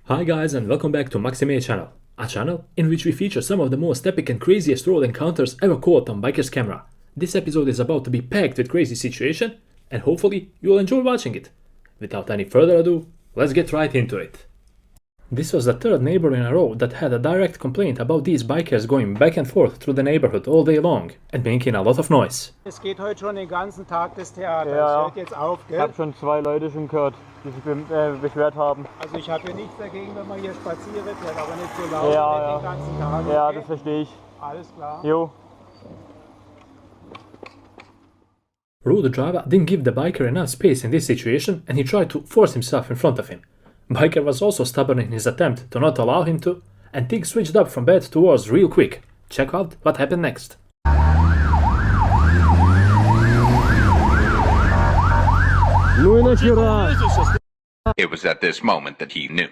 Hi guys and welcome back to Maxi channel, a channel in which we feature some of the most epic and craziest road encounters ever caught on biker's camera. This episode is about to be packed with crazy situation and hopefully you'll enjoy watching it. Without any further ado, let's get right into it. This was the third neighbor in a row that had a direct complaint about these bikers going back and forth through the neighborhood all day long and making a lot of noise. Es geht heute schon den ganzen Tag das Theater. Ja, Es hört jetzt auf, gell? Ich habe schon zwei Leute schon gehört, die sich beschwert haben. Also ich habe hier nichts dagegen, wenn man hier spazieren fährt, aber nicht so laut Ja, und nicht den ganzen Tag. Ja, okay? das verstehe ich. Alles klar. Jo. Rude driver didn't give the biker enough space in this situation and he tried to force himself in front of him. Biker was also stubborn in his attempt to not allow him to, and things switched up from bad to worse real quick. Check out what happened next. It was at this moment that he knew.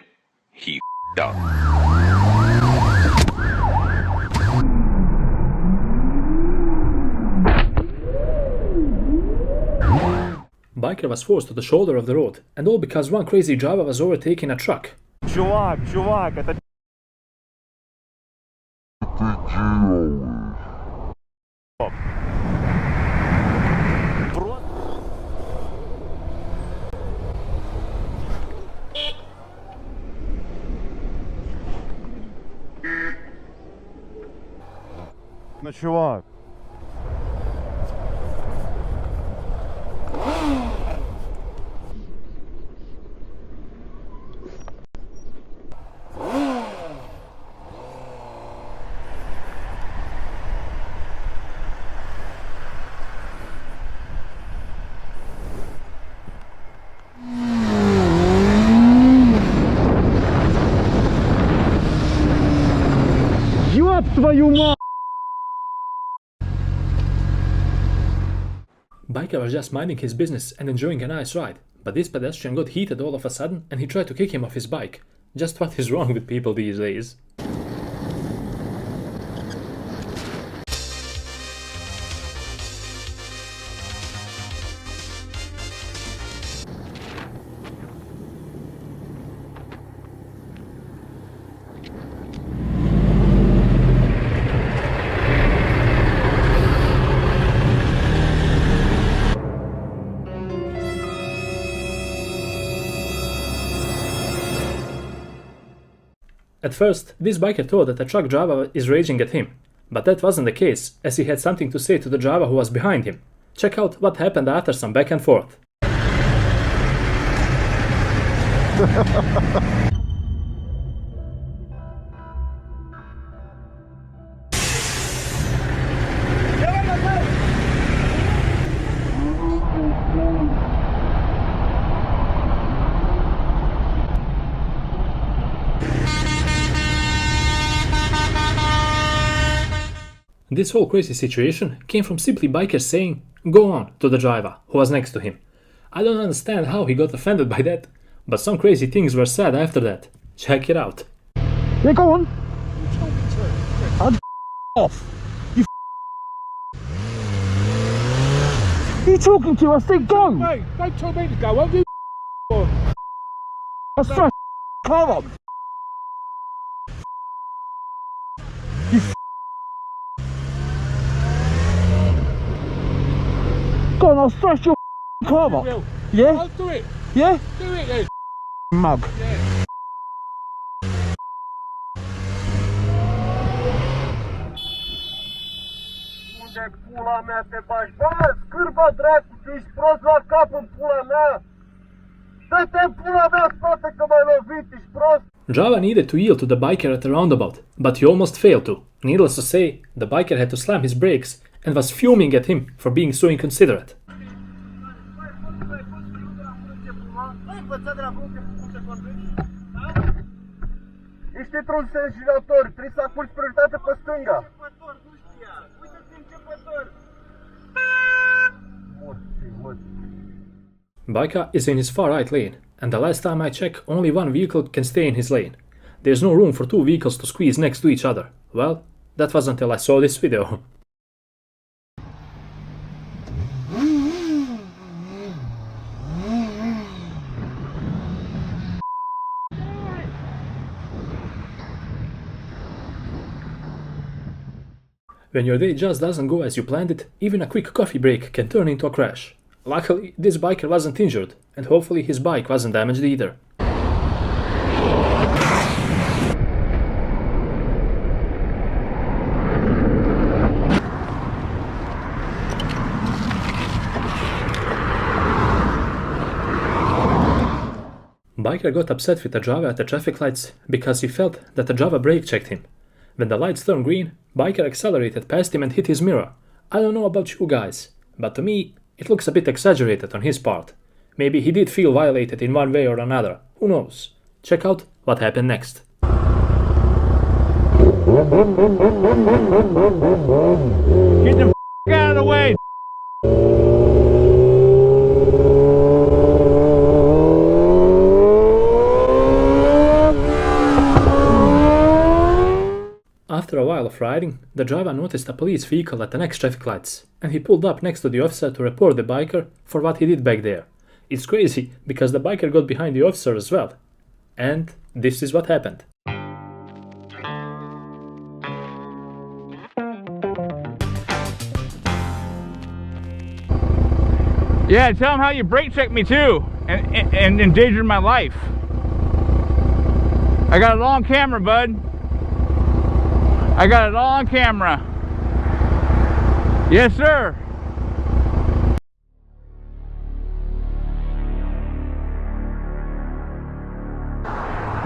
He f***ed up. Biker was forced to the shoulder of the road, and all because one crazy driver was overtaking a truck. Чувак, это... Ну, чувак. Ёб твою мать! Biker was just minding his business and enjoying a nice ride, but this pedestrian got heated all of a sudden and he tried to kick him off his bike. Just what is wrong with people these days? At first, this biker thought that the truck driver is raging at him, but that wasn't the case, as he had something to say to the driver who was behind him. Check out what happened after some back and forth. This whole crazy situation came from simply bikers saying, "Go on," to the driver, who was next to him. I don't understand how he got offended by that, but some crazy things were said after that. Check it out. Yeah, go on. I'd off. You Who are you talking to? I said go. Hey, don't tell me to go, I'll do I said car up. You Go on, I'll smash your car up. Yeah? I'll do it. Yeah? Do it then. Mug. Yeah. Unde pula mea te bagi? Bă, scârba dracu, tu ești prost la cap în pula mea! Dă-te în pula mea spate că m-ai lovit, ești prost! Driver needed to yield to the biker at the roundabout, but he almost failed to. Needless to say, the biker had to slam his brakes and was fuming at him for being so inconsiderate. Ești într-un sens girator, trebuie să apuci prioritate pe stânga! Biker is in his far right lane, and the last time I checked, only one vehicle can stay in his lane. There's no room for two vehicles to squeeze next to each other. Well, that was until I saw this video. When your day just doesn't go as you planned it, even a quick coffee break can turn into a crash. Luckily, this biker wasn't injured, and hopefully his bike wasn't damaged either. Biker got upset with the Java at the traffic lights because he felt that the Java brake checked him. When the lights turned green, Biker accelerated past him and hit his mirror. I don't know about you guys, but to me, it looks a bit exaggerated on his part. Maybe he did feel violated in one way or another, who knows? Check out what happened next. Get the out of the way! After a while of riding, the driver noticed a police vehicle at the next traffic lights, and he pulled up next to the officer to report the biker for what he did back there. It's crazy, because the biker got behind the officer as well. And this is what happened. Yeah, tell him how you brake checked me too, and endangered my life. I got it all on camera, bud. I got it all on camera. Yes, sir.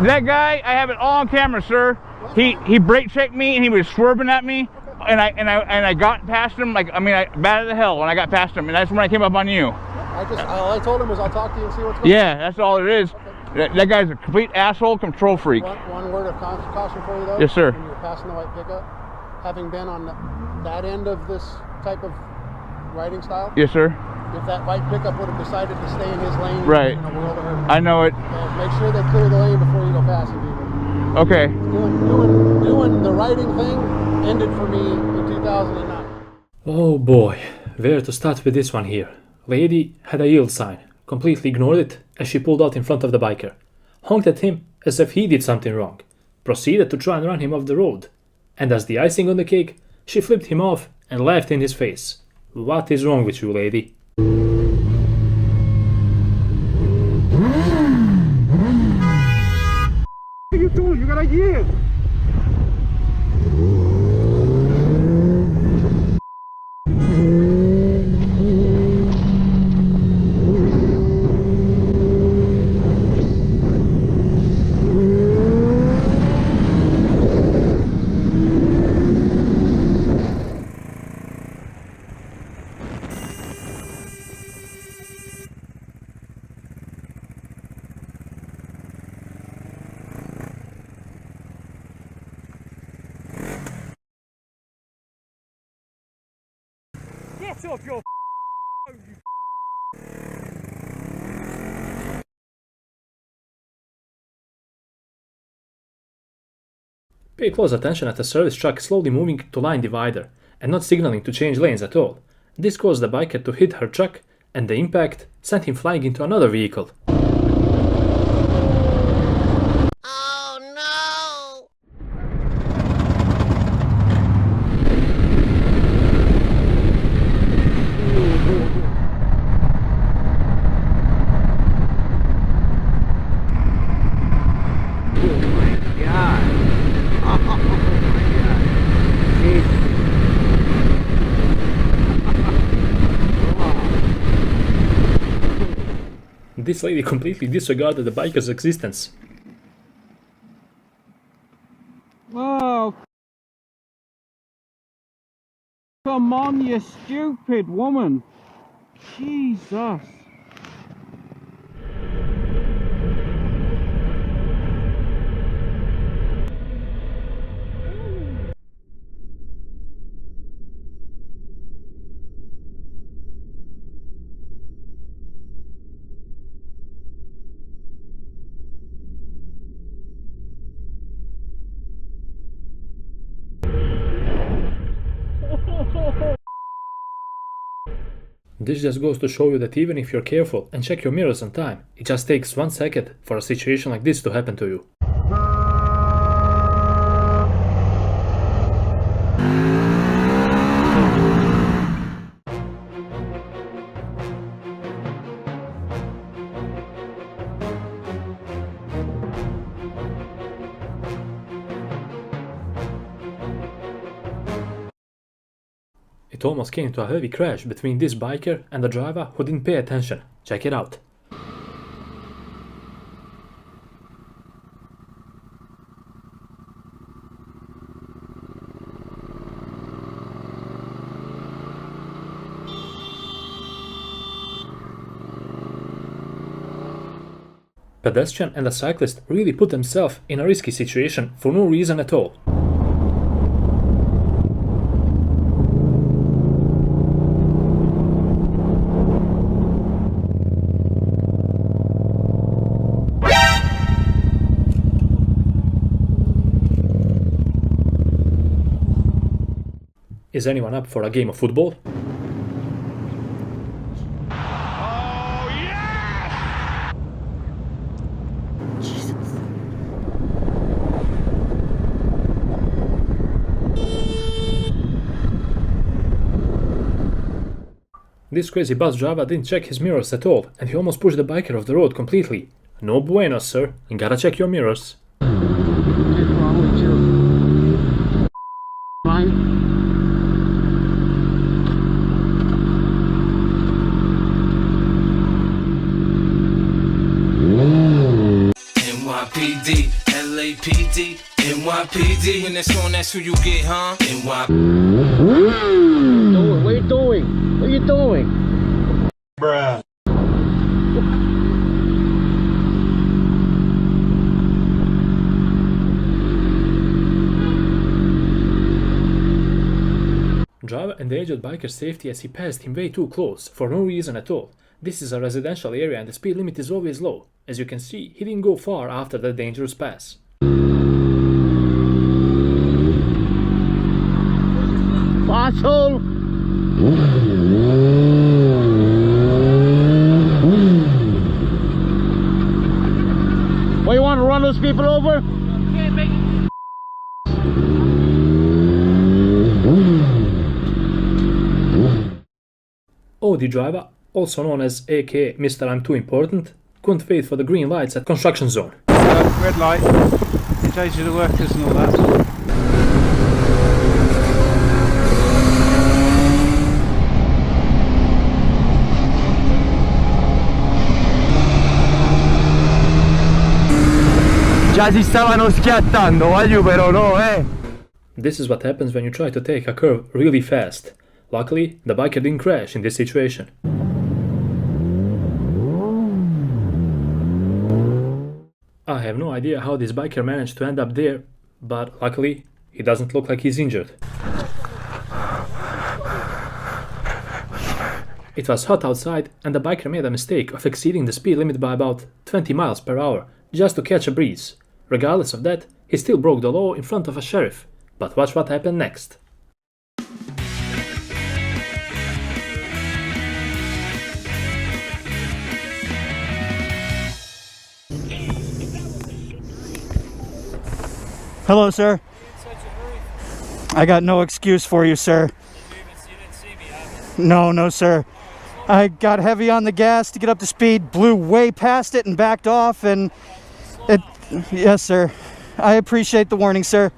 That guy, I have it all on camera, sir. He brake checked me and he was swerving at me, and I got past him like I batted the hell when I got past him, and that's when I came up on you. All I told him was I'll talk to you and see what's going on. Yeah, that's all it is. Okay. That guy's a complete asshole, control freak. One word of caution for you though. Yes, sir. When you're passing the white pickup, having been on that end of this type of riding style. Yes, sir. If that white pickup would have decided to stay in his lane, right, in a world of hurt. I know it. Make sure they clear the lane before you go passing people. Okay. Doing the riding thing ended for me in 2009. Oh boy, where to start with this one here? Lady had a yield sign, completely ignored it as she pulled out in front of the biker, honked at him as if he did something wrong, proceeded to try and run him off the road, and as the icing on the cake, she flipped him off and laughed in his face. What is wrong with you, lady? What are you doing? You got a yield. Get off your phone, you Pay close attention at a service truck slowly moving to line divider and not signaling to change lanes at all. This caused the biker to hit her truck, and the impact sent him flying into another vehicle. This lady completely disregarded the biker's existence. Oh, come on, you stupid woman. Jesus. This just goes to show you that even if you're careful and check your mirrors on time, it just takes 1 second for a situation like this to happen to you. It almost came to a heavy crash between this biker and the driver who didn't pay attention. Check it out. Pedestrian and the cyclist really put themselves in a risky situation for no reason at all. Is anyone up for a game of football? This crazy bus driver didn't check his mirrors at all, and he almost pushed the biker off the road completely. No bueno, sir. You gotta check your mirrors. What's wrong with you? Fine. NYPD, LAPD, NYPD. When it's on, that's who you get, huh? NYPD. What are you doing? What are you doing? Bruh. Driver endangered biker's safety as he passed him way too close, for no reason at all. This is a residential area and the speed limit is always low. As you can see, he didn't go far after the dangerous pass. Asshole! What, you want to run those people over? Audi driver, also known as aka Mr. I'm Too Important, couldn't wait for the green lights at construction zone. Red light. It tells you the workers and all that. Già si stavano schiattando, voglio però no, eh! This is what happens when you try to take a curve really fast. Luckily, the biker didn't crash in this situation. I have no idea how this biker managed to end up there, but luckily, he doesn't look like he's injured. It was hot outside and the biker made a mistake of exceeding the speed limit by about 20 miles per hour just to catch a breeze. Regardless of that, he still broke the law in front of a sheriff. But watch what happened next. Hello, sir. I got no excuse for you, sir. No, sir. I got heavy on the gas to get up to speed, blew way past it and backed off, and it... Yes, sir. I appreciate the warning, sir.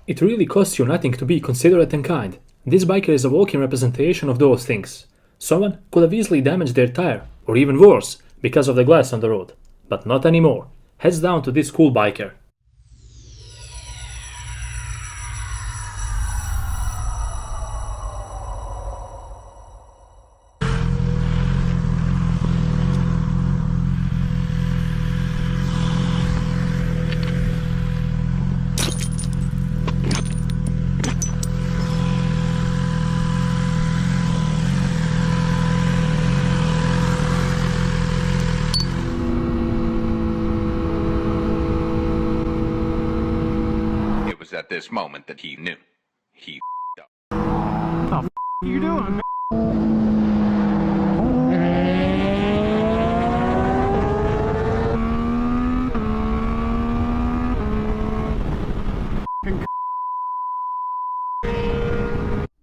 It really costs you nothing to be considerate and kind. This biker is a walking representation of those things. Someone could have easily damaged their tire, or even worse, because of the glass on the road. But not anymore. Heads down to this cool biker. At this moment that he knew. He up. What the you doing, man?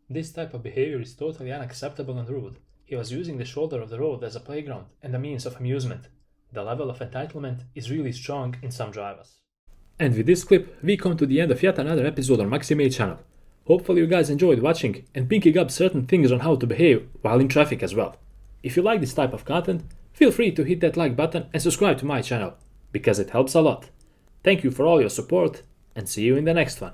This type of behavior is totally unacceptable and rude. He was using the shoulder of the road as a playground and a means of amusement. The level of entitlement is really strong in some drivers. And with this clip, we come to the end of yet another episode on Maxi channel. Hopefully you guys enjoyed watching and picking up certain things on how to behave while in traffic as well. If you like this type of content, feel free to hit that like button and subscribe to my channel, because it helps a lot. Thank you for all your support, and see you in the next one.